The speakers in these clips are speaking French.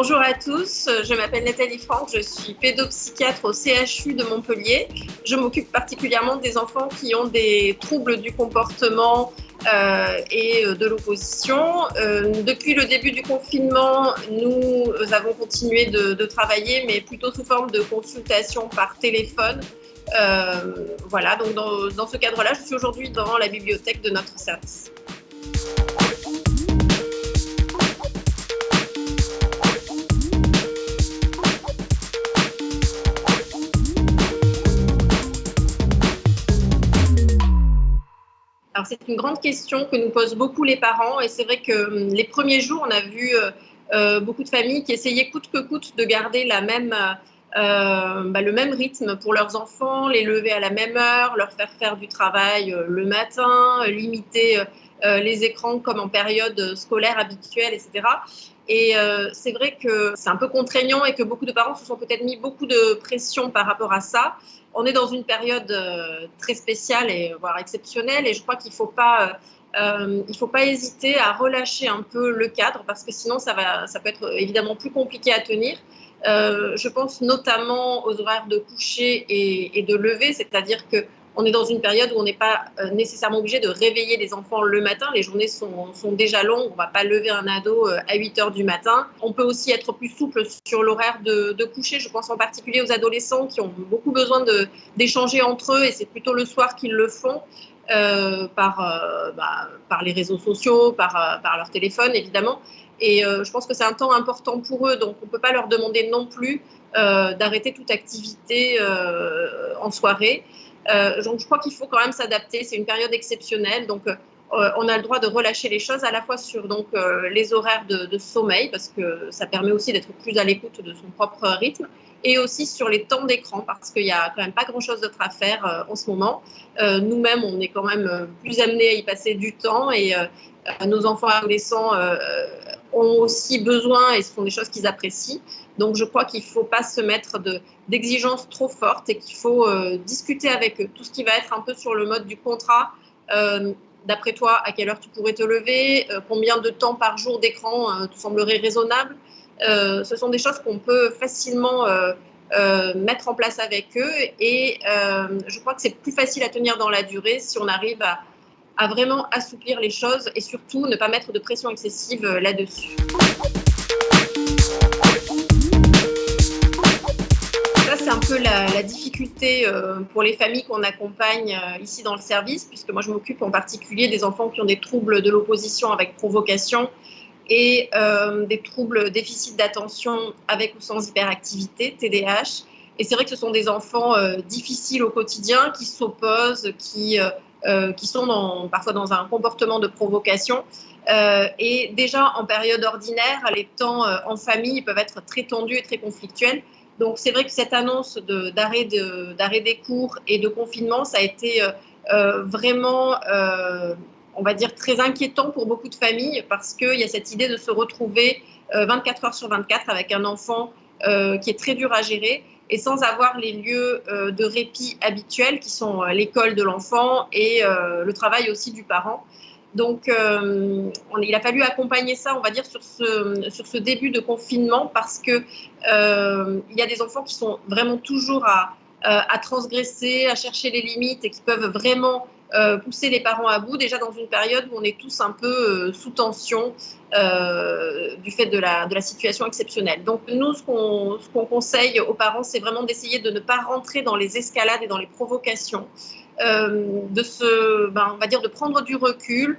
Bonjour à tous, je m'appelle Nathalie Franck, je suis pédopsychiatre au CHU de Montpellier. Je m'occupe particulièrement des enfants qui ont des troubles du comportement et de l'opposition. Depuis le début du confinement, nous avons continué de travailler, mais plutôt sous forme de consultation par téléphone. Voilà, donc dans ce cadre-là, je suis aujourd'hui dans la bibliothèque de notre service. Alors, c'est une grande question que nous posent beaucoup les parents et c'est vrai que les premiers jours, on a vu beaucoup de familles qui essayaient coûte que coûte de garder le même rythme pour leurs enfants, les lever à la même heure, leur faire faire du travail le matin, limiter les écrans comme en période scolaire habituelle, etc. Et c'est vrai que c'est un peu contraignant et que beaucoup de parents se sont peut-être mis beaucoup de pression par rapport à ça. On est dans une période très spéciale et voire exceptionnelle et je crois qu'il ne faut pas hésiter à relâcher un peu le cadre parce que sinon ça peut être évidemment plus compliqué à tenir. Je pense notamment aux horaires de coucher et de lever, c'est-à-dire qu'on est dans une période où on n'est pas nécessairement obligé de réveiller les enfants le matin. Les journées sont déjà longues, on ne va pas lever un ado à 8 heures du matin. On peut aussi être plus souple sur l'horaire de coucher. Je pense en particulier aux adolescents qui ont beaucoup besoin d'échanger entre eux et c'est plutôt le soir qu'ils le font. Par les réseaux sociaux, par leur téléphone évidemment. Et je pense que c'est un temps important pour eux, donc on ne peut pas leur demander non plus d'arrêter toute activité en soirée. Donc je crois qu'il faut quand même s'adapter, c'est une période exceptionnelle, donc on a le droit de relâcher les choses à la fois sur les horaires de sommeil, parce que ça permet aussi d'être plus à l'écoute de son propre rythme, et aussi sur les temps d'écran, parce qu'il n'y a quand même pas grand-chose d'autre à faire en ce moment. Nous-mêmes, on est quand même plus amenés à y passer du temps, et nos enfants et adolescents ont aussi besoin, et ce sont des choses qu'ils apprécient. Donc je crois qu'il ne faut pas se mettre d'exigences trop fortes et qu'il faut discuter avec eux. Tout ce qui va être un peu sur le mode du contrat, d'après toi, à quelle heure tu pourrais te lever, combien de temps par jour d'écran te semblerait raisonnable. Ce sont des choses qu'on peut facilement mettre en place avec eux et je crois que c'est plus facile à tenir dans la durée si on arrive à vraiment assouplir les choses et surtout ne pas mettre de pression excessive là-dessus. Ça, c'est un peu la difficulté pour les familles qu'on accompagne ici dans le service, puisque moi, je m'occupe en particulier des enfants qui ont des troubles de l'opposition avec provocation et des troubles déficit d'attention avec ou sans hyperactivité, TDAH. Et c'est vrai que ce sont des enfants difficiles au quotidien, qui s'opposent, qui sont parfois dans un comportement de provocation. Et déjà, en période ordinaire, les temps en famille peuvent être très tendus et très conflictuels. Donc, c'est vrai que cette annonce d'arrêt des cours et de confinement, ça a été vraiment, on va dire, très inquiétant pour beaucoup de familles parce qu'il y a cette idée de se retrouver 24 heures sur 24 avec un enfant qui est très dur à gérer et sans avoir les lieux de répit habituels qui sont l'école de l'enfant et le travail aussi du parent. Donc, il a fallu accompagner ça, on va dire, sur ce début de confinement parce qu'il y a des enfants qui sont vraiment toujours à transgresser, à chercher les limites et qui peuvent vraiment pousser les parents à bout, déjà dans une période où on est tous un peu sous tension du fait de la situation exceptionnelle. Donc nous, ce qu'on conseille aux parents, c'est vraiment d'essayer de ne pas rentrer dans les escalades et dans les provocations, on va dire de prendre du recul.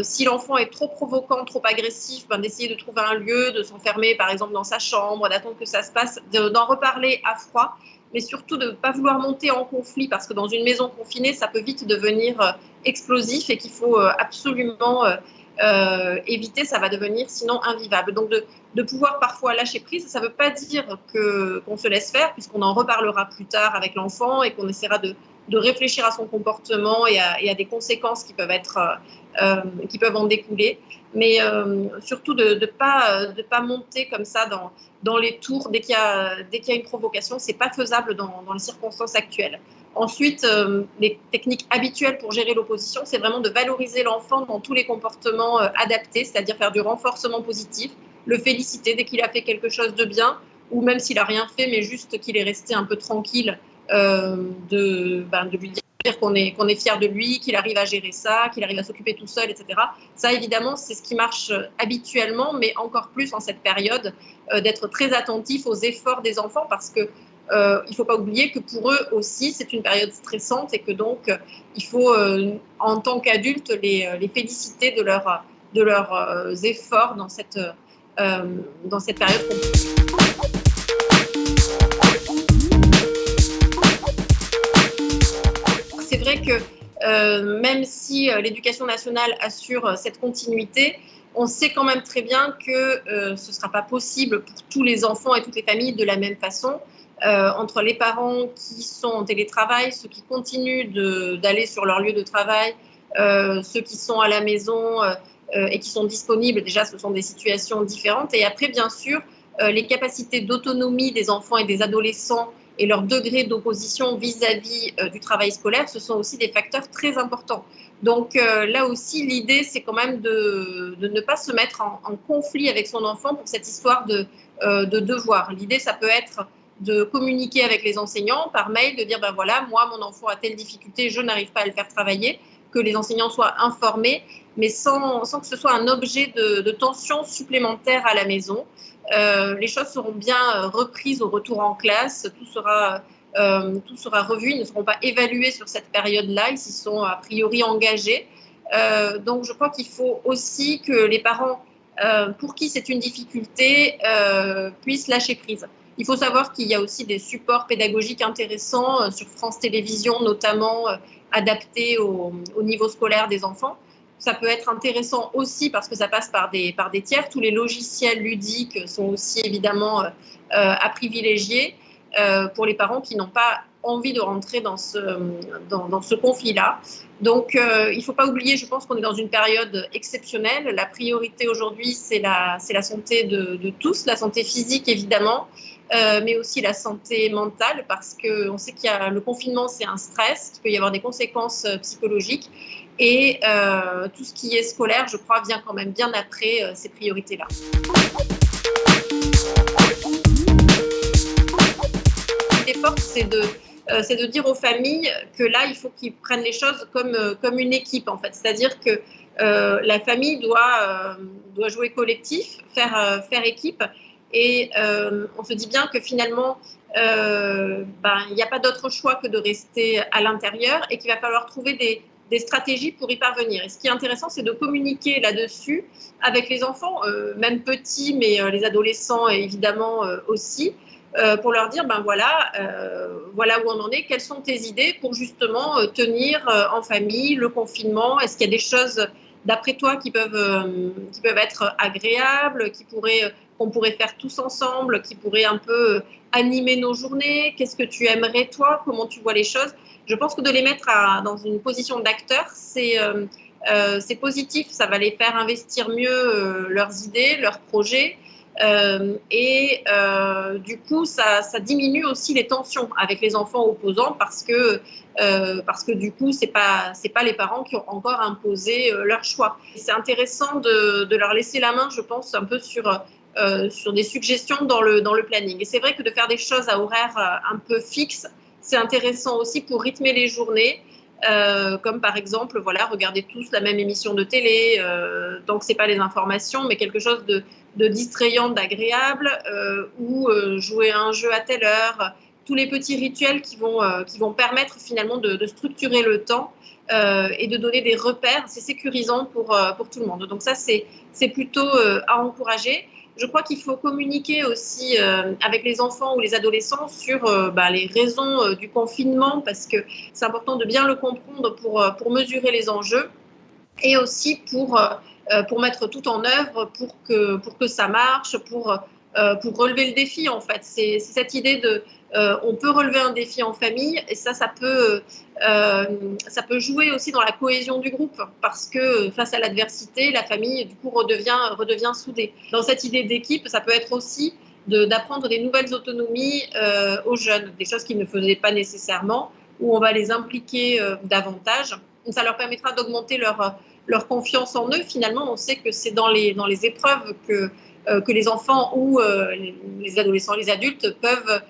Si l'enfant est trop provocant, trop agressif, d'essayer de trouver un lieu, de s'enfermer par exemple dans sa chambre, d'attendre que ça se passe, d'en reparler à froid, mais surtout de ne pas vouloir monter en conflit parce que dans une maison confinée, ça peut vite devenir explosif et qu'il faut absolument éviter, ça va devenir sinon invivable. Donc de pouvoir parfois lâcher prise, ça ne veut pas dire qu'on se laisse faire puisqu'on en reparlera plus tard avec l'enfant et qu'on essaiera de réfléchir à son comportement et à des conséquences qui peuvent en découler, mais surtout de ne pas monter comme ça dans les tours dès qu'il y a une provocation. C'est pas faisable dans les circonstances actuelles. Ensuite, les techniques habituelles pour gérer l'opposition, c'est vraiment de valoriser l'enfant dans tous les comportements adaptés, c'est-à-dire faire du renforcement positif, le féliciter dès qu'il a fait quelque chose de bien, ou même s'il n'a rien fait, mais juste qu'il est resté un peu tranquille, de lui dire qu'on est fier de lui, qu'il arrive à gérer ça, qu'il arrive à s'occuper tout seul, etc. Ça, évidemment, c'est ce qui marche habituellement, mais encore plus en cette période, d'être très attentif aux efforts des enfants, parce que il ne faut pas oublier que pour eux aussi, c'est une période stressante et que donc, il faut, en tant qu'adultes, les féliciter de leurs efforts dans cette période compliquée. C'est vrai que même si l'éducation nationale assure cette continuité, on sait quand même très bien que ce ne sera pas possible pour tous les enfants et toutes les familles de la même façon. Entre les parents qui sont en télétravail, ceux qui continuent d'aller sur leur lieu de travail, ceux qui sont à la maison et qui sont disponibles, déjà ce sont des situations différentes. Et après, bien sûr, les capacités d'autonomie des enfants et des adolescents et leur degré d'opposition vis-à-vis du travail scolaire, ce sont aussi des facteurs très importants. Donc là aussi, l'idée, c'est quand même de ne pas se mettre en conflit avec son enfant pour cette histoire de devoir. L'idée, ça peut être de communiquer avec les enseignants par mail, de dire, ben voilà, moi, mon enfant a telle difficulté, je n'arrive pas à le faire travailler, que les enseignants soient informés, mais sans que ce soit un objet de tension supplémentaire à la maison. Les choses seront bien reprises au retour en classe, tout sera revu, ils ne seront pas évalués sur cette période-là, ils s'y sont a priori engagés. Donc je crois qu'il faut aussi que les parents, pour qui c'est une difficulté, puissent lâcher prise. Il faut savoir qu'il y a aussi des supports pédagogiques intéressants sur France Télévisions, notamment adaptés au niveau scolaire des enfants. Ça peut être intéressant aussi parce que ça passe par des tiers. Tous les logiciels ludiques sont aussi évidemment à privilégier pour les parents qui n'ont pas envie de rentrer dans ce conflit-là. Donc, il ne faut pas oublier, je pense qu'on est dans une période exceptionnelle. La priorité aujourd'hui, c'est la santé de tous, la santé physique évidemment, mais aussi la santé mentale, parce qu'on sait qu'il y a le confinement, c'est un stress, qu'il peut y avoir des conséquences psychologiques. Et tout ce qui est scolaire, je crois, vient quand même bien après ces priorités-là. L'idée forte, c'est de dire aux familles que là, il faut qu'ils prennent les choses comme une équipe, en fait. C'est-à-dire que la famille doit jouer collectif, faire équipe. Et on se dit bien que finalement, il n'y a pas d'autre choix que de rester à l'intérieur et qu'il va falloir trouver des stratégies pour y parvenir. Et ce qui est intéressant, c'est de communiquer là-dessus avec les enfants, même petits, mais les adolescents évidemment aussi, pour leur dire, voilà où on en est, quelles sont tes idées pour justement tenir en famille le confinement. Est-ce qu'il y a des choses, d'après toi, qui peuvent être agréables, qu'on pourrait faire tous ensemble, qui pourraient un peu animer nos journées? Qu'est-ce que tu aimerais, toi? Comment tu vois les choses? Je pense que de les mettre dans une position d'acteur, c'est positif. Ça va les faire investir mieux leurs idées, leurs projets. Du coup, ça diminue aussi les tensions avec les enfants opposants parce que du coup, c'est pas les parents qui ont encore imposé leur choix. C'est intéressant de leur laisser la main, je pense, un peu sur des suggestions dans le planning. Et c'est vrai que de faire des choses à horaire un peu fixe, c'est intéressant aussi pour rythmer les journées, comme par exemple, regarder tous la même émission de télé, donc c'est pas les informations, mais quelque chose de distrayant, d'agréable, ou jouer à un jeu à telle heure, tous les petits rituels qui vont permettre finalement de structurer le temps et de donner des repères. C'est sécurisant pour tout le monde. Donc ça, c'est plutôt à encourager. Je crois qu'il faut communiquer aussi avec les enfants ou les adolescents sur les raisons du confinement, parce que c'est important de bien le comprendre pour mesurer les enjeux et aussi pour mettre tout en œuvre pour que ça marche, pour relever le défi, en fait. C'est cette idée on peut relever un défi en famille, et ça peut jouer aussi dans la cohésion du groupe, parce que face à l'adversité, la famille, du coup, redevient soudée. Dans cette idée d'équipe, ça peut être aussi d'apprendre des nouvelles autonomies aux jeunes, des choses qu'ils ne faisaient pas nécessairement, où on va les impliquer davantage. Ça leur permettra d'augmenter leur confiance en eux. Finalement, on sait que c'est dans les épreuves que les enfants ou les adolescents, les adultes peuvent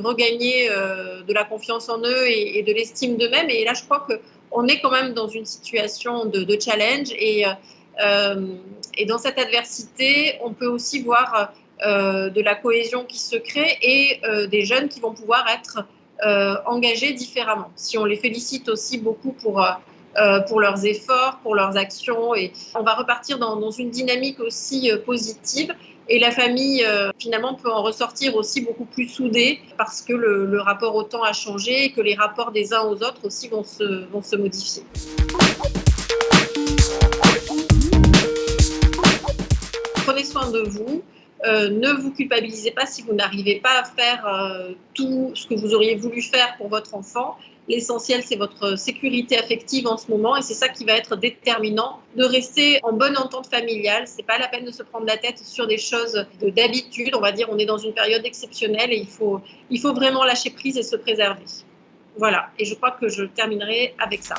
regagner de la confiance en eux et de l'estime d'eux-mêmes. Et là, je crois qu'on est quand même dans une situation de challenge. Et dans cette adversité, on peut aussi voir de la cohésion qui se crée et des jeunes qui vont pouvoir être engagés différemment. Si on les félicite aussi beaucoup pour leurs efforts, pour leurs actions, et on va repartir dans une dynamique aussi positive. Et la famille, finalement, peut en ressortir aussi beaucoup plus soudée parce que le rapport au temps a changé et que les rapports des uns aux autres aussi vont se modifier. Prenez soin de vous. Ne vous culpabilisez pas si vous n'arrivez pas à faire tout ce que vous auriez voulu faire pour votre enfant. L'essentiel, c'est votre sécurité affective en ce moment et c'est ça qui va être déterminant de rester en bonne entente familiale. C'est pas la peine de se prendre la tête sur des choses d'habitude. On va dire on est dans une période exceptionnelle et il faut vraiment lâcher prise et se préserver. Voilà, et je crois que je terminerai avec ça.